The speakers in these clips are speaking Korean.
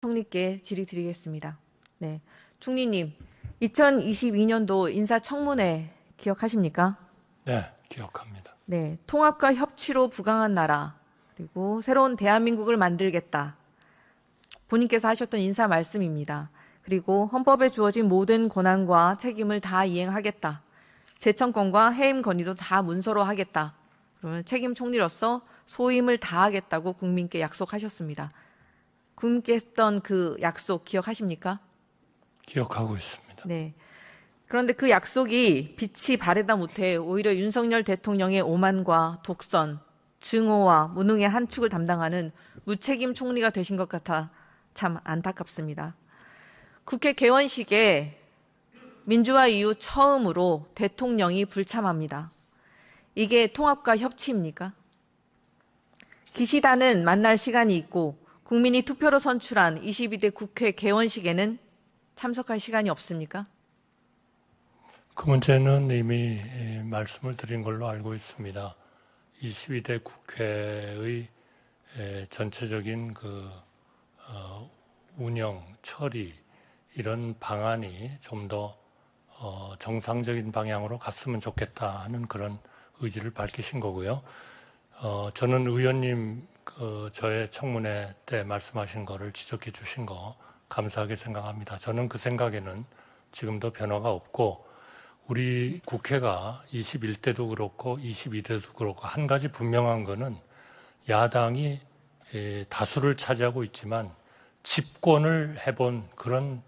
총리께 질의드리겠습니다. 네, 총리님, 2022년도 인사청문회 기억하십니까? 네, 기억합니다. 네, 통합과 협치로 부강한 나라, 그리고 새로운 대한민국을 만들겠다. 본인께서 하셨던 인사 말씀입니다. 그리고 헌법에 주어진 모든 권한과 책임을 다 이행하겠다. 재청권과 해임 건의도 다 문서로 하겠다. 그러면 책임 총리로서 소임을 다하겠다고 국민께 약속하셨습니다. 국민께 했던 그 약속 기억하십니까? 기억하고 있습니다. 네. 그런데 그 약속이 빛이 바래다 못해 오히려 윤석열 대통령의 오만과 독선, 증오와 무능의 한 축을 담당하는 무책임 총리가 되신 것 같아 참 안타깝습니다. 국회 개원식에 민주화 이후 처음으로 대통령이 불참합니다. 이게 통합과 협치입니까? 기시다는 만날 시간이 있고 국민이 투표로 선출한 22대 국회 개원식에는 참석할 시간이 없습니까? 그 문제는 이미 말씀을 드린 걸로 알고 있습니다. 22대 국회의 전체적인 운영, 처리 이런 방안이 좀 더 정상적인 방향으로 갔으면 좋겠다 하는 그런 의지를 밝히신 거고요. 저는 의원님 저의 청문회 때 말씀하신 거를 지적해 주신 거 감사하게 생각합니다. 저는 그 생각에는 지금도 변화가 없고 우리 국회가 21대도 그렇고 22대도 그렇고 한 가지 분명한 거는 야당이 다수를 차지하고 있지만 집권을 해본 그런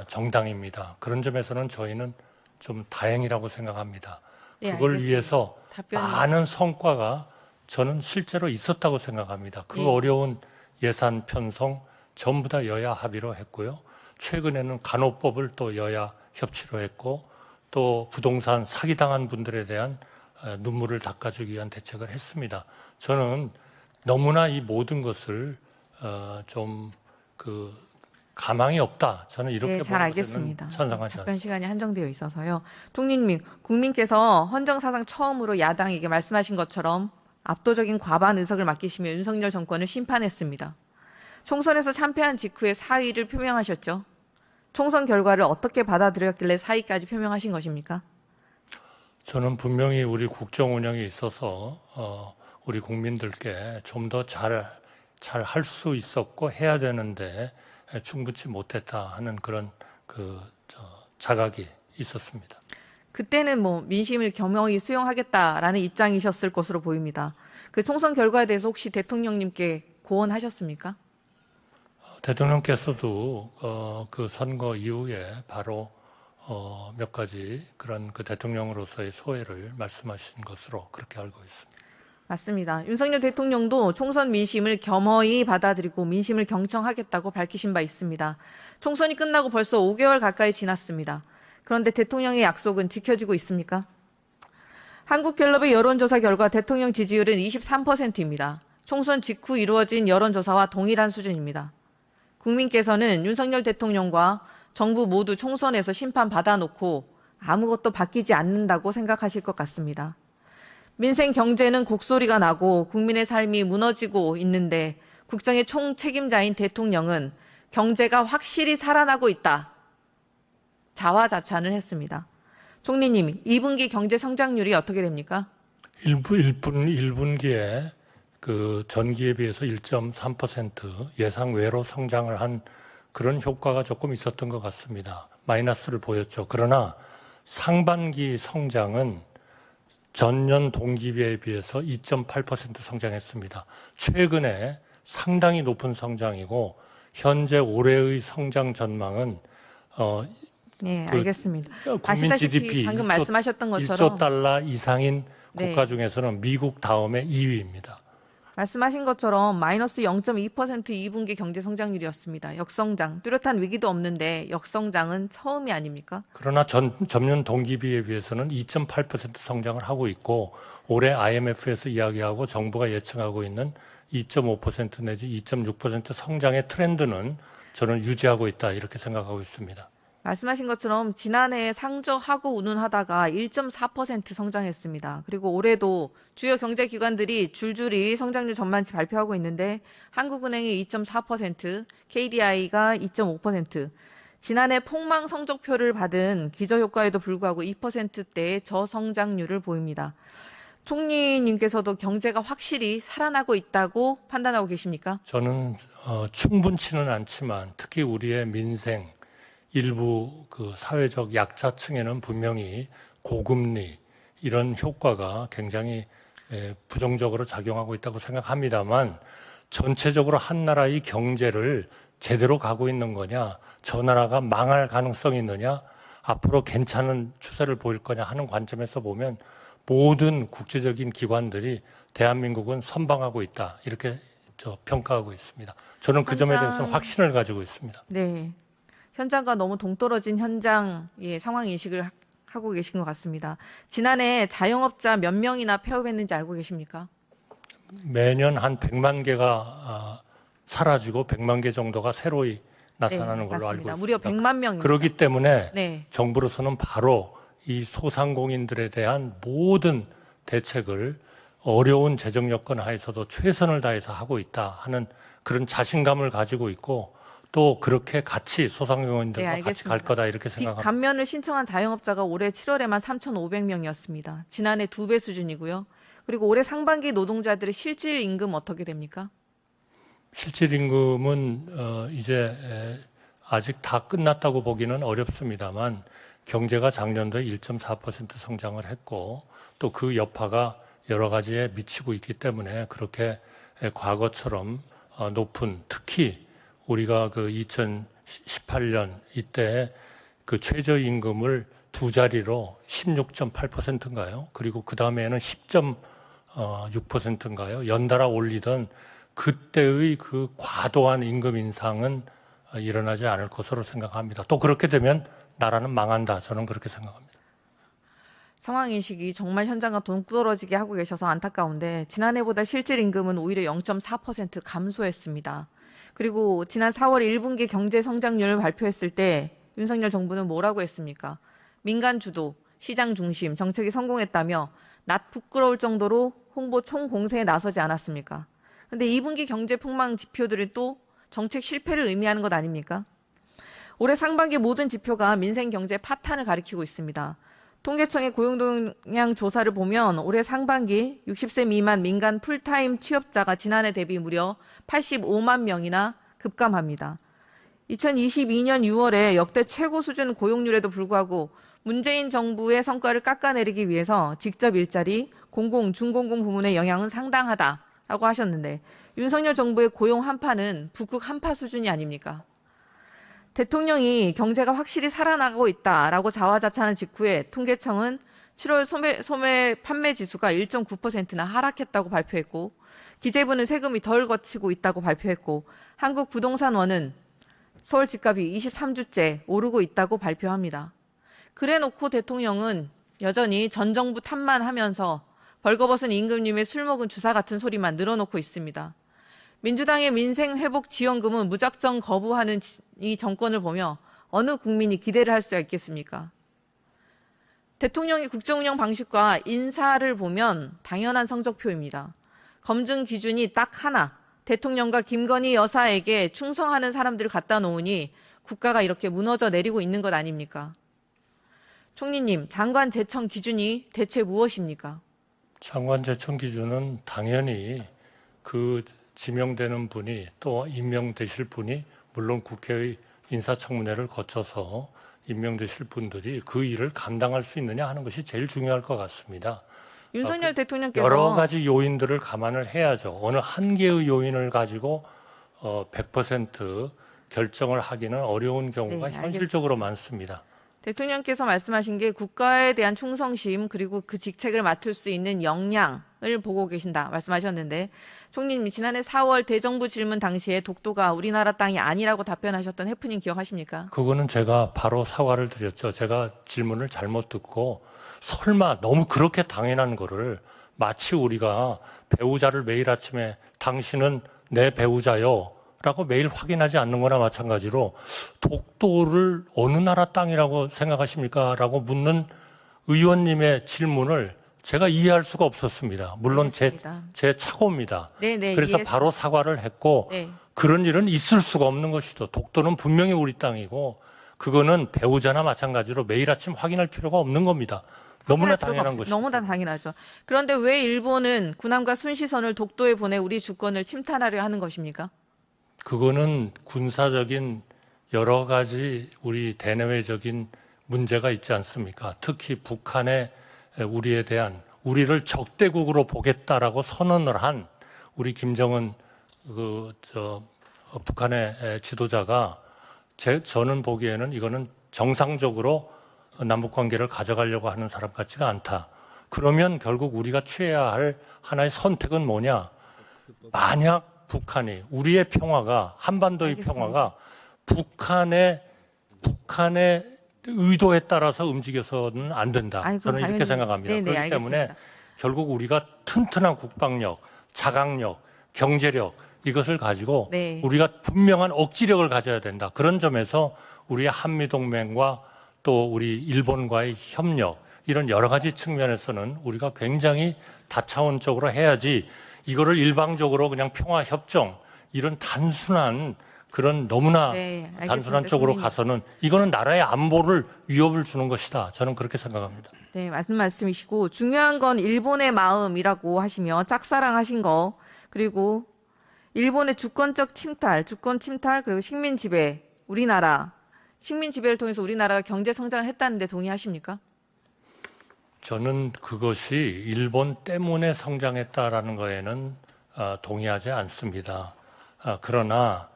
정당입니다. 그런 점에서는 저희는 좀 다행이라고 생각합니다. 네, 그걸 알겠습니다. 위해서 답변이... 많은 성과가 저는 실제로 있었다고 생각합니다. 그 네. 어려운 예산 편성 전부 다 여야 합의로 했고요. 최근에는 간호법을 또 여야 협치로 했고 또 부동산 사기당한 분들에 대한 눈물을 닦아주기 위한 대책을 했습니다. 저는 너무나 이 모든 것을 가망이 없다. 저는 이렇게 네, 잘 알겠습니다. 찬성하지 않습니다. 답변 시간이 한정되어 있어서요. 총리님, 국민께서 헌정사상 처음으로 야당에게 말씀하신 것처럼 압도적인 과반 의석을 맡기시며 윤석열 정권을 심판했습니다. 총선에서 참패한 직후에 사의를 표명하셨죠. 총선 결과를 어떻게 받아들였길래 사의까지 표명하신 것입니까? 저는 분명히 우리 국정 운영에 있어서 우리 국민들께 좀 더 잘 할 수 있었고 해야 되는데 충분치 못했다 하는 그런 자각이 있었습니다. 그때는 민심을 겸허히 수용하겠다라는 입장이셨을 것으로 보입니다. 그 총선 결과에 대해서 혹시 대통령님께 고언하셨습니까? 대통령께서도 그 선거 이후에 바로 몇 가지 그런 대통령으로서의 소회를 말씀하신 것으로 그렇게 알고 있습니다. 맞습니다. 윤석열 대통령도 총선 민심을 겸허히 받아들이고 민심을 경청하겠다고 밝히신 바 있습니다. 총선이 끝나고 벌써 5개월 가까이 지났습니다. 그런데 대통령의 약속은 지켜지고 있습니까? 한국갤럽의 여론조사 결과 대통령 지지율은 23%입니다. 총선 직후 이루어진 여론조사와 동일한 수준입니다. 국민께서는 윤석열 대통령과 정부 모두 총선에서 심판 받아놓고 아무것도 바뀌지 않는다고 생각하실 것 같습니다. 민생 경제는 곡소리가 나고 국민의 삶이 무너지고 있는데 국정의 총책임자인 대통령은 경제가 확실히 살아나고 있다. 자화자찬을 했습니다. 총리님, 2분기 경제 성장률이 어떻게 됩니까? 1분기에 전기에 비해서 1.3% 예상 외로 성장을 한 그런 효과가 조금 있었던 것 같습니다. 마이너스를 보였죠. 그러나 상반기 성장은 전년 동기비에 비해서 2.8% 성장했습니다. 최근에 상당히 높은 성장이고 현재 올해의 성장 전망은 네, 알겠습니다. 국민 GDP 방금 말씀하셨던 것처럼 1조 달러 이상인 네. 국가 중에서는 미국 다음에 2위입니다. 말씀하신 것처럼 마이너스 0.2% 2분기 경제 성장률이었습니다. 역성장, 뚜렷한 위기도 없는데 역성장은 처음이 아닙니까? 그러나 전년 동기비에 비해서는 2.8% 성장을 하고 있고 올해 IMF에서 이야기하고 정부가 예측하고 있는 2.5% 내지 2.6% 성장의 트렌드는 저는 유지하고 있다 이렇게 생각하고 있습니다. 말씀하신 것처럼 지난해 상저하고 운운하다가 1.4% 성장했습니다. 그리고 올해도 주요 경제기관들이 줄줄이 성장률 전망치 발표하고 있는데 한국은행이 2.4%, KDI가 2.5%, 지난해 폭망 성적표를 받은 기저효과에도 불구하고 2%대의 저성장률을 보입니다. 총리님께서도 경제가 확실히 살아나고 있다고 판단하고 계십니까? 저는 충분치는 않지만 특히 우리의 민생, 일부 그 사회적 약자층에는 분명히 고금리 이런 효과가 굉장히 부정적으로 작용하고 있다고 생각합니다만 전체적으로 한 나라의 경제를 제대로 가고 있는 거냐, 저 나라가 망할 가능성이 있느냐, 앞으로 괜찮은 추세를 보일 거냐 하는 관점에서 보면 모든 국제적인 기관들이 대한민국은 선방하고 있다 이렇게 평가하고 있습니다. 저는 그 점에 대해서는 확신을 가지고 있습니다. 네. 현장과 너무 동떨어진 현장의 상황 인식을 하고 계신 것 같습니다. 지난해 자영업자 몇 명이나 폐업했는지 알고 계십니까? 매년 한 100만 개가 사라지고 100만 개 정도가 새로이 나타나는 걸로 알고 있습니다. 무려 100만 명입니다. 그렇기 때문에 네. 정부로서는 바로 이 소상공인들에 대한 모든 대책을 어려운 재정 여건 하에서도 최선을 다해서 하고 있다 하는 그런 자신감을 가지고 있고 또 그렇게 같이 소상공인들과 네, 같이 갈 거다 이렇게 빚 생각합니다. 감면을 신청한 자영업자가 올해 7월에만 3,500명이었습니다. 지난해 2배 수준이고요. 그리고 올해 상반기 노동자들의 실질 임금 어떻게 됩니까? 실질 임금은 이제 아직 다 끝났다고 보기는 어렵습니다만 경제가 작년도에 1.4% 성장을 했고 또 그 여파가 여러 가지에 미치고 있기 때문에 그렇게 과거처럼 높은 특히 우리가 그 2018년 이때 그 최저임금을 두 자리로 16.8%인가요? 그리고 그 다음에는 10.6%인가요? 연달아 올리던 그때의 그 과도한 임금 인상은 일어나지 않을 것으로 생각합니다. 또 그렇게 되면 나라는 망한다. 저는 그렇게 생각합니다. 상황 인식이 정말 현장과 동떨어지게 하고 계셔서 안타까운데 지난해보다 실질 임금은 오히려 0.4% 감소했습니다. 그리고 지난 4월 1분기 경제 성장률을 발표했을 때 윤석열 정부는 뭐라고 했습니까? 민간 주도, 시장 중심, 정책이 성공했다며 낯 부끄러울 정도로 홍보 총공세에 나서지 않았습니까? 근데 2분기 경제 폭망 지표들이 또 정책 실패를 의미하는 것 아닙니까? 올해 상반기 모든 지표가 민생 경제 파탄을 가리키고 있습니다. 통계청의 고용동향 조사를 보면 올해 상반기 60세 미만 민간 풀타임 취업자가 지난해 대비 무려 85만 명이나 급감합니다. 2022년 6월에 역대 최고 수준 고용률에도 불구하고 문재인 정부의 성과를 깎아내리기 위해서 직접 일자리, 공공, 중공공 부문의 영향은 상당하다라고 하셨는데 윤석열 정부의 고용 한파는 북극 한파 수준이 아닙니까? 대통령이 경제가 확실히 살아나고 있다라고 자화자찬한 직후에 통계청은 7월 소매 판매 지수가 1.9%나 하락했다고 발표했고 기재부는 세금이 덜 거치고 있다고 발표했고 한국부동산원은 서울 집값이 23주째 오르고 있다고 발표합니다. 그래놓고 대통령은 여전히 전 정부 탓만 하면서 벌거벗은 임금님의 술 먹은 주사 같은 소리만 늘어놓고 있습니다. 민주당의 민생회복지원금은 무작정 거부하는 이 정권을 보며 어느 국민이 기대를 할 수가 있겠습니까? 대통령의 국정운영 방식과 인사를 보면 당연한 성적표입니다. 검증 기준이 딱 하나, 대통령과 김건희 여사에게 충성하는 사람들을 갖다 놓으니 국가가 이렇게 무너져 내리고 있는 것 아닙니까? 총리님, 장관 제청 기준이 대체 무엇입니까? 장관 제청 기준은 당연히 그 지명되는 분이 또 임명되실 분이 물론 국회의 인사청문회를 거쳐서 임명되실 분들이 그 일을 감당할 수 있느냐 하는 것이 제일 중요할 것 같습니다. 윤석열 대통령께서 여러 가지 요인들을 감안을 해야죠. 어느 한 개의 요인을 가지고 100% 결정을 하기는 어려운 경우가 네, 현실적으로 많습니다. 대통령께서 말씀하신 게 국가에 대한 충성심 그리고 그 직책을 맡을 수 있는 역량을 보고 계신다 말씀하셨는데 총리님 지난해 4월 대정부 질문 당시에 독도가 우리나라 땅이 아니라고 답변하셨던 해프닝 기억하십니까? 그거는 제가 바로 사과를 드렸죠. 제가 질문을 잘못 듣고 설마 너무 그렇게 당연한 거를 마치 우리가 배우자를 매일 아침에 당신은 내 배우자요 라고 매일 확인하지 않는 거나 마찬가지로 독도를 어느 나라 땅이라고 생각하십니까? 라고 묻는 의원님의 질문을 제가 이해할 수가 없었습니다. 물론 알겠습니다. 제 착오입니다. 네네. 그래서 이해했습니다. 바로 사과를 했고 네. 그런 일은 있을 수가 없는 것이죠. 독도는 분명히 우리 땅이고 그거는 배우자나 마찬가지로 매일 아침 확인할 필요가 없는 겁니다. 너무나 확인할 필요가 당연한 없- 것이죠. 너무나 당연하죠. 그런데 왜 일본은 군함과 순시선을 독도에 보내 우리 주권을 침탈하려 하는 것입니까? 그거는 군사적인 여러 가지 우리 대내외적인 문제가 있지 않습니까? 특히 북한의 우리에 대한 우리를 적대국으로 보겠다라고 선언을 한 우리 김정은 북한의 지도자가 저는 보기에는 이거는 정상적으로 남북 관계를 가져가려고 하는 사람 같지가 않다. 그러면 결국 우리가 취해야 할 하나의 선택은 뭐냐? 만약 북한이 우리의 평화가 한반도의 알겠습니다. 평화가 북한의 의도에 따라서 움직여서는 안 된다. 아이고, 저는 이렇게 당연히. 생각합니다. 네네, 그렇기 때문에 알겠습니다. 결국 우리가 튼튼한 국방력, 자강력, 경제력 이것을 가지고 네. 우리가 분명한 억지력을 가져야 된다. 그런 점에서 우리의 한미동맹과 또 우리 일본과의 협력 이런 여러 가지 측면에서는 우리가 굉장히 다차원적으로 해야지 이거를 일방적으로 그냥 평화협정 이런 단순한 그런 너무나 네, 알겠습니다. 단순한 쪽으로 총리님. 가서는 이거는 나라의 안보를 위협을 주는 것이다. 저는 그렇게 생각합니다. 네, 맞는 말씀이시고 중요한 건 일본의 마음이라고 하시며 짝사랑하신 거 그리고 일본의 주권적 침탈, 주권 침탈 그리고 식민 지배, 우리나라 식민 지배를 통해서 우리나라가 경제 성장을 했다는데 동의하십니까? 저는 그것이 일본 때문에 성장했다라는 거에는 동의하지 않습니다. 그러나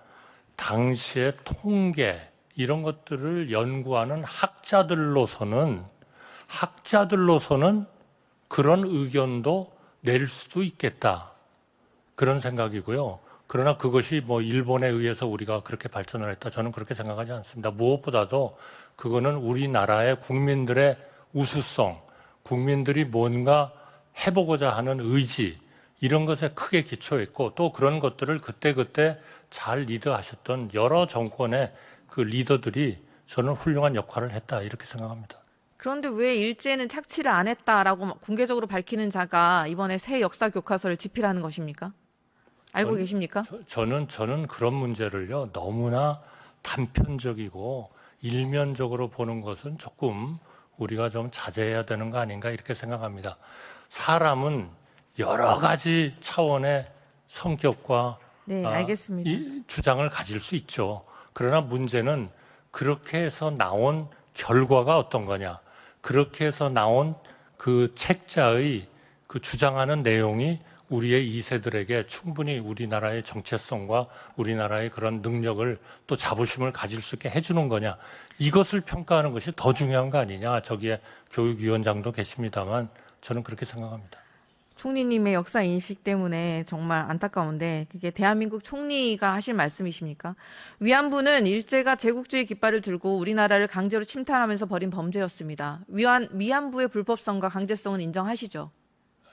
당시의 통계 이런 것들을 연구하는 학자들로서는 그런 의견도 낼 수도 있겠다. 그런 생각이고요. 그러나 그것이 뭐 일본에 의해서 우리가 그렇게 발전을 했다. 저는 그렇게 생각하지 않습니다. 무엇보다도 그거는 우리나라의 국민들의 우수성, 국민들이 뭔가 해보고자 하는 의지 이런 것에 크게 기초했고 또 그런 것들을 그때그때 잘 리드하셨던 여러 정권의 그 리더들이 저는 훌륭한 역할을 했다 이렇게 생각합니다. 그런데 왜 일제는 착취를 안 했다라고 공개적으로 밝히는 자가 이번에 새 역사 교과서를 집필하는 것입니까? 알고 계십니까? 저는 그런 문제를요 너무나 단편적이고 일면적으로 보는 것은 조금 우리가 좀 자제해야 되는 거 아닌가 이렇게 생각합니다. 사람은 여러 가지 차원의 성격과 네, 알겠습니다. 이 주장을 가질 수 있죠. 그러나 문제는 그렇게 해서 나온 결과가 어떤 거냐. 그렇게 해서 나온 그 책자의 그 주장하는 내용이 우리의 2세들에게 충분히 우리나라의 정체성과 우리나라의 그런 능력을 또 자부심을 가질 수 있게 해주는 거냐. 이것을 평가하는 것이 더 중요한 거 아니냐. 저기에 교육위원장도 계십니다만 저는 그렇게 생각합니다. 총리님의 역사 인식 때문에 정말 안타까운데 그게 대한민국 총리가 하실 말씀이십니까? 위안부는 일제가 제국주의 깃발을 들고 우리나라를 강제로 침탈하면서 벌인 범죄였습니다. 위안부의 불법성과 강제성은 인정하시죠?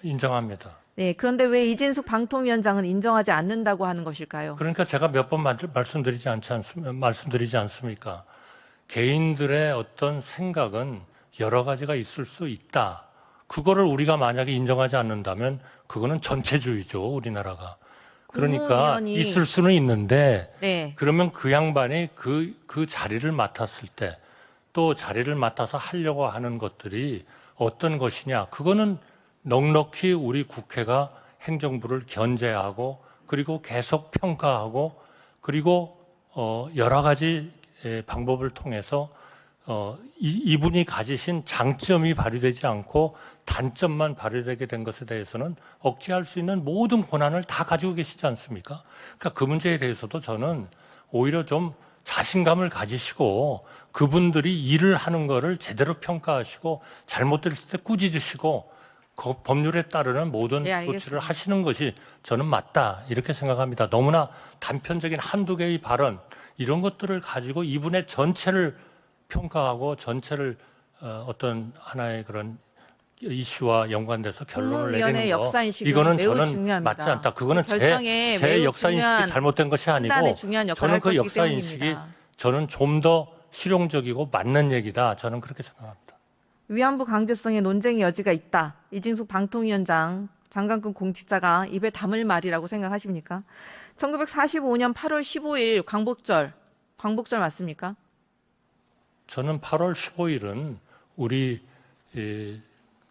인정합니다. 네, 그런데 왜 이진숙 방통위원장은 인정하지 않는다고 하는 것일까요? 그러니까 제가 몇 번 말씀드리지 않습니까? 개인들의 어떤 생각은 여러 가지가 있을 수 있다. 그거를 우리가 만약에 인정하지 않는다면 그거는 전체주의죠, 우리나라가. 그러니까 국무위원이- 있을 수는 있는데 네, 그러면 그 양반이 그 자리를 맡았을 때 또 자리를 맡아서 하려고 하는 것들이 어떤 것이냐. 그거는 넉넉히 우리 국회가 행정부를 견제하고 그리고 계속 평가하고 그리고 여러 가지 방법을 통해서 이분이 가지신 장점이 발휘되지 않고 단점만 발휘되게 된 것에 대해서는 억제할 수 있는 모든 권한을 다 가지고 계시지 않습니까? 그러니까 그 문제에 대해서도 저는 오히려 좀 자신감을 가지시고 그분들이 일을 하는 거를 제대로 평가하시고 잘못됐을 때 꾸짖으시고 그 법률에 따르는 모든 네, 알겠습니다. 조치를 하시는 것이 저는 맞다 이렇게 생각합니다. 너무나 단편적인 한두 개의 발언 이런 것들을 가지고 이분의 전체를 평가하고 전체를 어떤 하나의 그런 이슈와 연관돼서 결론을 국무위원회 내리는 거 역사인식은 이거는 매우 저는 중요합니다. 맞지 않다. 그거는 결정에 제 매우 역사인식이 중요한 잘못된 것이 아니고 판단에 중요한 역할을 저는 할 그 것이기 역사인식이 때문입니다. 저는 좀 더 실용적이고 맞는 얘기다. 저는 그렇게 생각합니다. 위안부 강제성에 논쟁의 여지가 있다. 이진숙 방통위원장, 장관급 공직자가 입에 담을 말이라고 생각하십니까? 1945년 8월 15일 광복절 맞습니까? 저는 8월 15일은 우리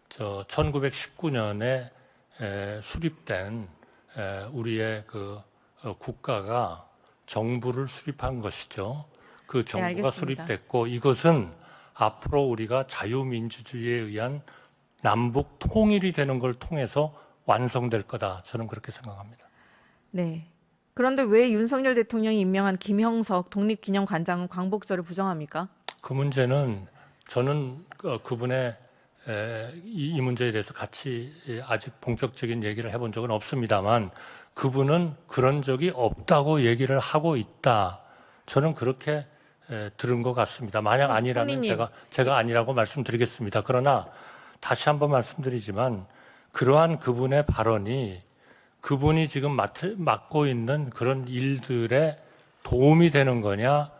1919년에 수립된 우리의 그 국가가 정부를 수립한 것이죠. 그 정부가 알겠습니다. 수립됐고 이것은 앞으로 우리가 자유민주주의에 의한 남북 통일이 되는 걸 통해서 완성될 거다. 저는 그렇게 생각합니다. 네. 그런데 왜 윤석열 대통령이 임명한 김형석 독립기념관장은 광복절을 부정합니까? 그 문제는 저는 그분의 이 문제에 대해서 같이 아직 본격적인 얘기를 해본 적은 없습니다만 그분은 그런 적이 없다고 얘기를 하고 있다. 저는 그렇게 들은 것 같습니다. 만약 아니라면 총리님. 제가 아니라고 말씀드리겠습니다. 그러나 다시 한번 말씀드리지만 그러한 그분의 발언이 그분이 지금 맡고 있는 그런 일들에 도움이 되는 거냐,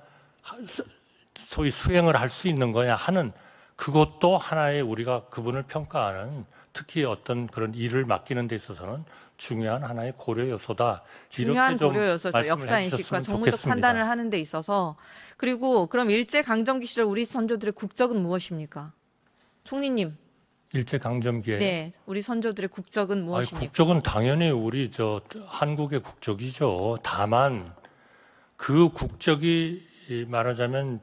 소위 수행을 할 수 있는 거냐 하는 그것도 하나의 우리가 그분을 평가하는 특히 어떤 그런 일을 맡기는 데 있어서는 중요한 하나의 고려 요소다. 중요한 이렇게 좀 고려 요소죠. 말씀을 역사인식과 해주셨으면 정무적 좋겠습니다. 판단을 하는 데 있어서. 그리고 그럼 일제강점기 시절 우리 선조들의 국적은 무엇입니까? 총리님. 일제강점기에 네, 우리 선조들의 국적은 무엇입니까? 국적은 당연히 우리 한국의 국적이죠. 다만 그 국적이 말하자면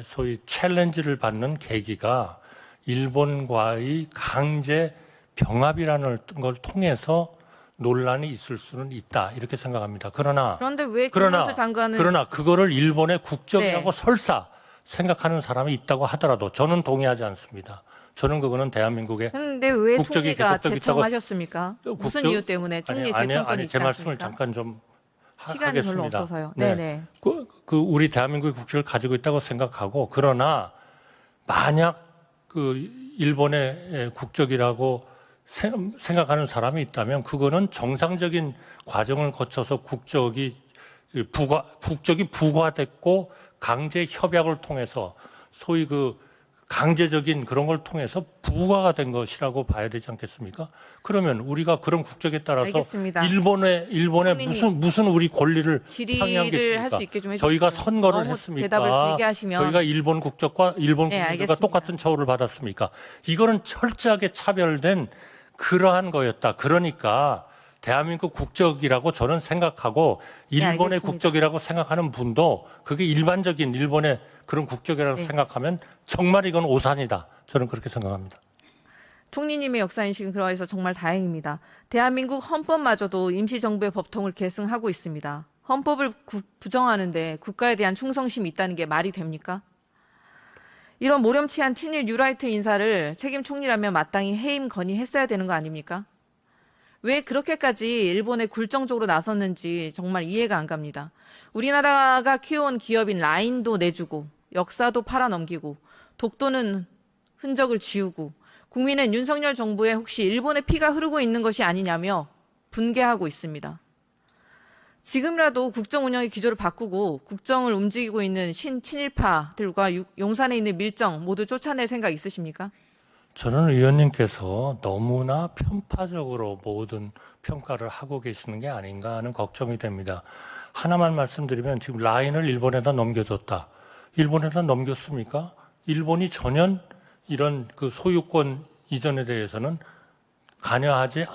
소위 챌린지를 받는 계기가 일본과의 강제 병합이라는 걸 통해서 논란이 있을 수는 있다 이렇게 생각합니다. 그런데 왜 김문수 장관은 그러나 그거를 일본의 국적이라고 네. 설사 생각하는 사람이 있다고 하더라도 저는 동의하지 않습니다. 저는 그거는 대한민국의 근데 왜 국적이 총리가 계속 제청하셨습니까? 무슨 이유 때문에 총리 제청권이 있지 제 말씀을 않습니까? 잠깐 좀 시간이 하겠습니다. 별로 없어서요. 네. 네네. 그 우리 대한민국의 국적을 가지고 있다고 생각하고 그러나 만약 그 일본의 국적이라고 생각하는 사람이 있다면 그거는 정상적인 과정을 거쳐서 국적이 부과됐고 강제 협약을 통해서 소위 그 강제적인 그런 걸 통해서 부과가 된 것이라고 봐야 되지 않겠습니까? 그러면 우리가 그런 국적에 따라서 알겠습니다. 일본의 무슨 우리 권리를 질의를 할 수 있게 좀 해주세요. 저희가 선거를 너무 했습니까? 대답을 길게 하시면 저희가 일본 국적과 일본 네, 국민들과 알겠습니다. 똑같은 처우를 받았습니까? 이거는 철저하게 차별된 그러한 거였다. 그러니까 대한민국 국적이라고 저는 생각하고 일본의 알겠습니다. 국적이라고 생각하는 분도 그게 일반적인 일본의 그런 국적이라고 네. 생각하면 정말 이건 오산이다. 저는 그렇게 생각합니다. 총리님의 역사인식은 그러해서 정말 다행입니다. 대한민국 헌법마저도 임시정부의 법통을 계승하고 있습니다. 헌법을 부정하는데 국가에 대한 충성심이 있다는 게 말이 됩니까? 이런 모렴치한 친일 뉴라이트 인사를 책임 총리라면 마땅히 해임 건의했어야 되는 거 아닙니까? 왜 그렇게까지 일본에 굴정적으로 나섰는지 정말 이해가 안 갑니다. 우리나라가 키워온 기업인 라인도 내주고 역사도 팔아넘기고 독도는 흔적을 지우고 국민은 윤석열 정부에 혹시 일본의 피가 흐르고 있는 것이 아니냐며 분개하고 있습니다. 지금이라도 국정 운영의 기조를 바꾸고 국정을 움직이고 있는 친일파들과 용산에 있는 밀정 모두 쫓아낼 생각 있으십니까? 저는 의원님께서 너무나 편파적으로 모든 평가를 하고 계시는 게 아닌가 하는 걱정이 됩니다. 하나만 말씀드리면 지금 라인을 일본에다 넘겨줬다. 일본에다 넘겼습니까? 일본이 전혀 이런 그 소유권 이전에 대해서는 관여하지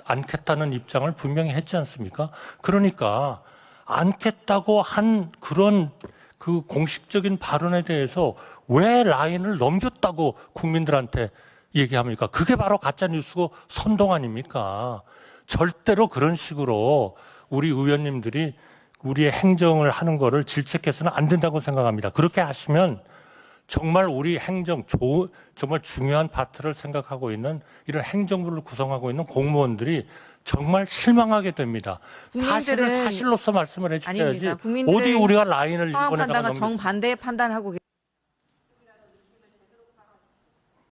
않겠다는 입장을 분명히 했지 않습니까? 그러니까 않겠다고 한 그런 그 공식적인 발언에 대해서 왜 라인을 넘겼다고 국민들한테 얘기합니까? 그게 바로 가짜뉴스고 선동 아닙니까? 절대로 그런 식으로 우리 의원님들이 우리의 행정을 하는 거를 질책해서는 안 된다고 생각합니다. 그렇게 하시면 정말 우리 정말 중요한 파트를 생각하고 있는 이런 행정부를 구성하고 있는 공무원들이 정말 실망하게 됩니다. 사실을 사실로서 말씀을 해주셔야지 아닙니다. 국민들의 어디 우리가 라인을 상황 일본에다가 판단과 넘겼습니까? 정반대의 판단을 하고